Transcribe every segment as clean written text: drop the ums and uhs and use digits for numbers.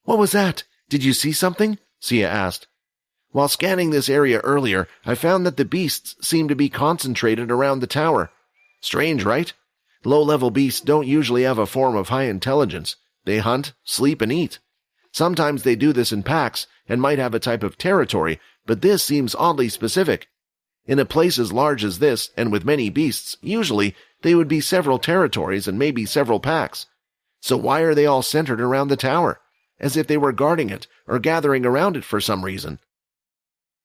"What was that? Did you see something?" Sia asked. "While scanning this area earlier, I found that the beasts seem to be concentrated around the tower. Strange, right? Low-level beasts don't usually have a form of high intelligence. They hunt, sleep, and eat. Sometimes they do this in packs and might have a type of territory, but this seems oddly specific. In a place as large as this, and with many beasts, usually they would be several territories and maybe several packs. So why are they all centered around the tower, as if they were guarding it or gathering around it for some reason?"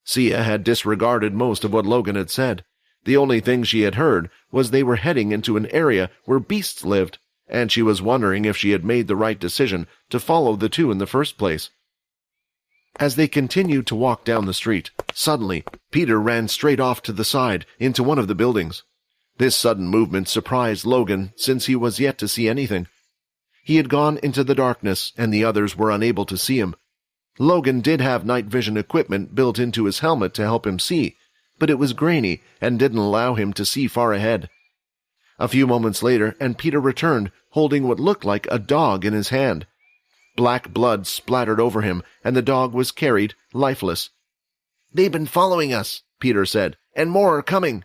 Sia had disregarded most of what Logan had said. The only thing she had heard was they were heading into an area where beasts lived, and she was wondering if she had made the right decision to follow the two in the first place. As they continued to walk down the street, suddenly, Peter ran straight off to the side into one of the buildings. This sudden movement surprised Logan, since he was yet to see anything. He had gone into the darkness, and the others were unable to see him. Logan did have night vision equipment built into his helmet to help him see, but it was grainy and didn't allow him to see far ahead. A few moments later, and Peter returned, holding what looked like a dog in his hand. Black blood splattered over him, and the dog was carried, lifeless. "They've been following us," Peter said, "and more are coming."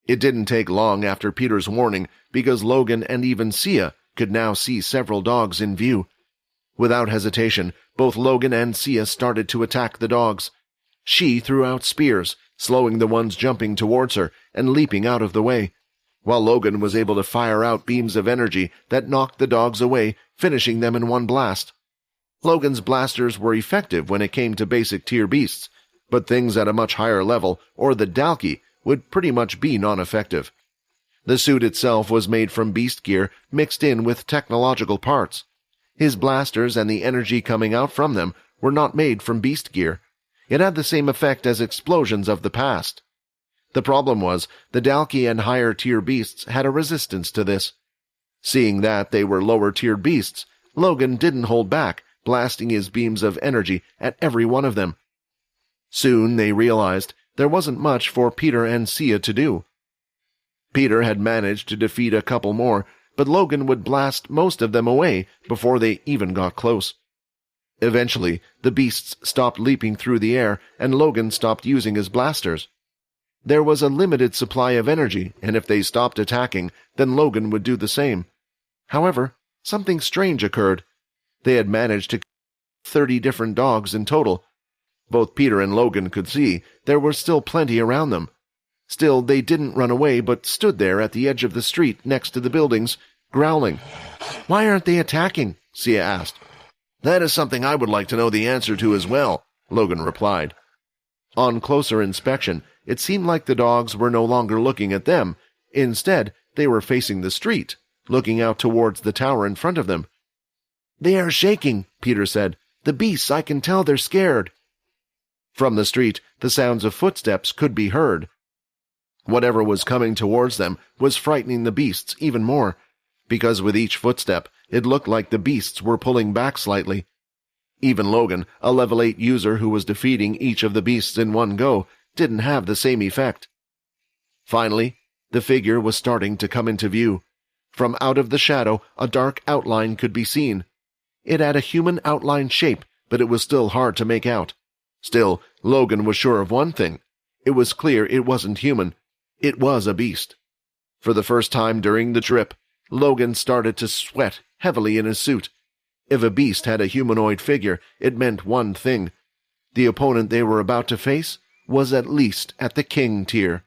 It didn't take long after Peter's warning, because Logan and even Sia could now see several dogs in view. Without hesitation, both Logan and Sia started to attack the dogs. She threw out spears, slowing the ones jumping towards her and leaping out of the way, while Logan was able to fire out beams of energy that knocked the dogs away, finishing them in one blast. Logan's blasters were effective when it came to basic tier beasts, but things at a much higher level, or the Dalki, would pretty much be non-effective. The suit itself was made from beast gear mixed in with technological parts. His blasters and the energy coming out from them were not made from beast gear. It had the same effect as explosions of the past. The problem was, the Dalki and higher-tier beasts had a resistance to this. Seeing that they were lower-tiered beasts, Logan didn't hold back, blasting his beams of energy at every one of them. Soon they realized there wasn't much for Peter and Sia to do. Peter had managed to defeat a couple more, but Logan would blast most of them away before they even got close. Eventually, the beasts stopped leaping through the air, and Logan stopped using his blasters. There was a limited supply of energy, and if they stopped attacking, then Logan would do the same. However, something strange occurred. They had managed to kill 30 different dogs in total. Both Peter and Logan could see there were still plenty around them. Still, they didn't run away, but stood there at the edge of the street next to the buildings, growling. "Why aren't they attacking?" Sia asked. "That is something I would like to know the answer to as well," Logan replied. On closer inspection, it seemed like the dogs were no longer looking at them. Instead, they were facing the street, looking out towards the tower in front of them. "They are shaking," Peter said. "The beasts, I can tell they're scared." From the street, the sounds of footsteps could be heard. Whatever was coming towards them was frightening the beasts even more, because with each footstep, it looked like the beasts were pulling back slightly. Even Logan, a level 8 user who was defeating each of the beasts in one go, didn't have the same effect. Finally, the figure was starting to come into view. From out of the shadow, a dark outline could be seen. It had a human outline shape, but it was still hard to make out. Still, Logan was sure of one thing. It was clear it wasn't human. It was a beast. For the first time during the trip, Logan started to sweat heavily in his suit. If a beast had a humanoid figure, it meant one thing. The opponent they were about to face was at least at the king tier.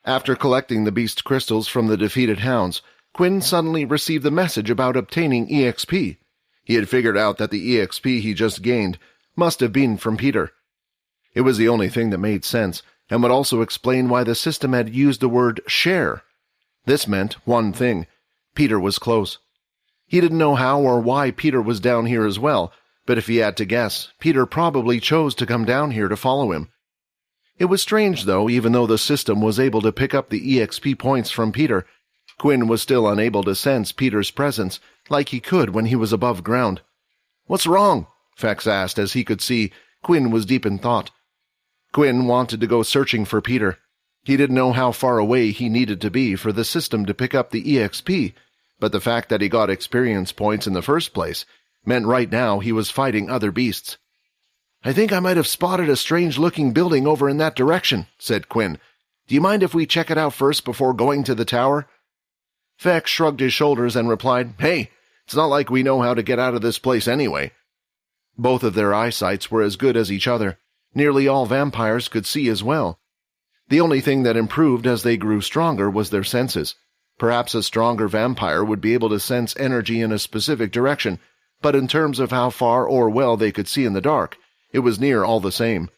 After collecting the beast crystals from the defeated hounds, Quinn suddenly received the message about obtaining EXP. He had figured out that the EXP he just gained must have been from Peter. It was the only thing that made sense, and would also explain why the system had used the word share. This meant one thing. Peter was close. He didn't know how or why Peter was down here as well, but if he had to guess, Peter probably chose to come down here to follow him. It was strange, though, even though the system was able to pick up the EXP points from Peter, Quinn was still unable to sense Peter's presence like he could when he was above ground. "What's wrong?" Fex asked as he could see Quinn was deep in thought. Quinn wanted to go searching for Peter. He didn't know how far away he needed to be for the system to pick up the EXP, but the fact that he got experience points in the first place meant right now he was fighting other beasts. "I think I might have spotted a strange-looking building over in that direction," said Quinn. "Do you mind if we check it out first before going to the tower?" Fex shrugged his shoulders and replied, "Hey, it's not like we know how to get out of this place anyway." Both of their eyesights were as good as each other. Nearly all vampires could see as well. The only thing that improved as they grew stronger was their senses. Perhaps a stronger vampire would be able to sense energy in a specific direction, but in terms of how far or well they could see in the dark, it was near all the same.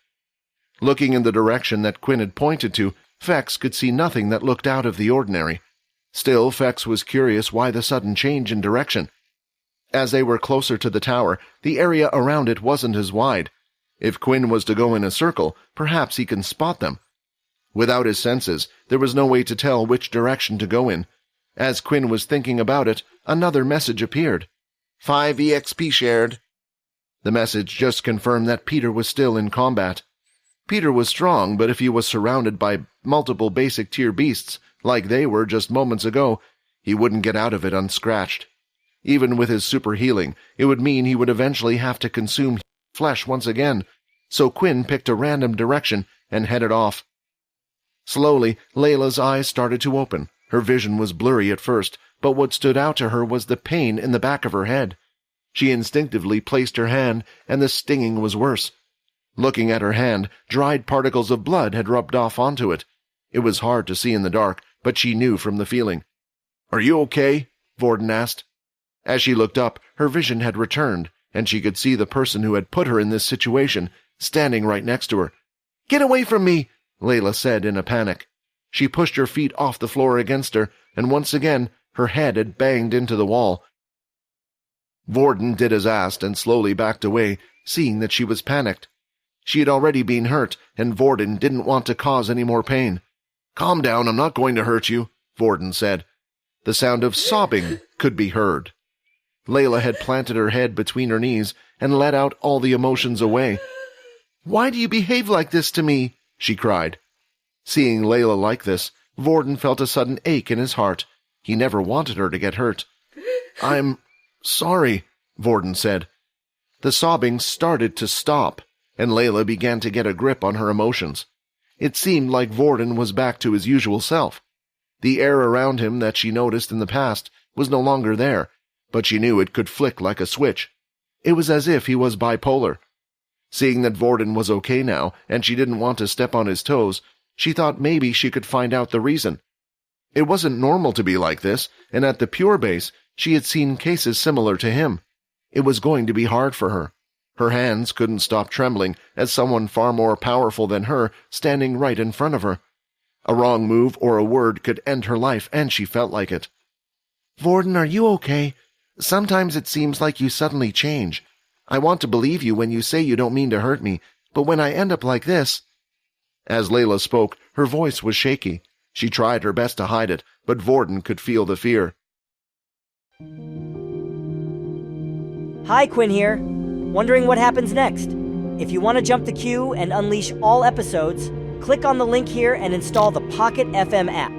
Looking in the direction that Quinn had pointed to, Fex could see nothing that looked out of the ordinary. Still, Fex was curious why the sudden change in direction. As they were closer to the tower, the area around it wasn't as wide. If Quinn was to go in a circle, perhaps he can spot them. Without his senses, there was no way to tell which direction to go in. As Quinn was thinking about it, another message appeared. 5 EXP shared. The message just confirmed that Peter was still in combat. Peter was strong, but if he was surrounded by multiple basic tier beasts, like they were just moments ago, he wouldn't get out of it unscratched. Even with his super healing, it would mean he would eventually have to consume flesh once again, so Quinn picked a random direction and headed off. Slowly, Layla's eyes started to open. Her vision was blurry at first, but what stood out to her was the pain in the back of her head. She instinctively placed her hand, and the stinging was worse. Looking at her hand, dried particles of blood had rubbed off onto it. It was hard to see in the dark, but she knew from the feeling. "Are you okay?" Vorden asked. As she looked up, her vision had returned, and she could see the person who had put her in this situation, standing right next to her. "Get away from me!" Layla said in a panic. She pushed her feet off the floor against her, and once again her head had banged into the wall. Vorden did as asked and slowly backed away, seeing that she was panicked. She had already been hurt, and Vorden didn't want to cause any more pain. "Calm down, I'm not going to hurt you," Vorden said. The sound of sobbing could be heard. Layla had planted her head between her knees and let out all the emotions away. "Why do you behave like this to me?" she cried. Seeing Layla like this, Vorden felt a sudden ache in his heart. He never wanted her to get hurt. "I'm sorry," Vorden said. The sobbing started to stop, and Layla began to get a grip on her emotions. It seemed like Vorden was back to his usual self. The air around him that she noticed in the past was no longer there, but she knew it could flick like a switch. It was as if he was bipolar. Seeing that Vorden was okay now, and she didn't want to step on his toes, she thought maybe she could find out the reason. It wasn't normal to be like this, and at the Pure Base, she had seen cases similar to him. It was going to be hard for her. Her hands couldn't stop trembling as someone far more powerful than her standing right in front of her. A wrong move or a word could end her life, and she felt like it. "Vorden, are you okay? Sometimes it seems like you suddenly change. I want to believe you when you say you don't mean to hurt me, but when I end up like this—" As Layla spoke, her voice was shaky. She tried her best to hide it, but Vorden could feel the fear. Hi, Quinn here. Wondering what happens next? If you want to jump the queue and unleash all episodes, click on the link here and install the Pocket FM app.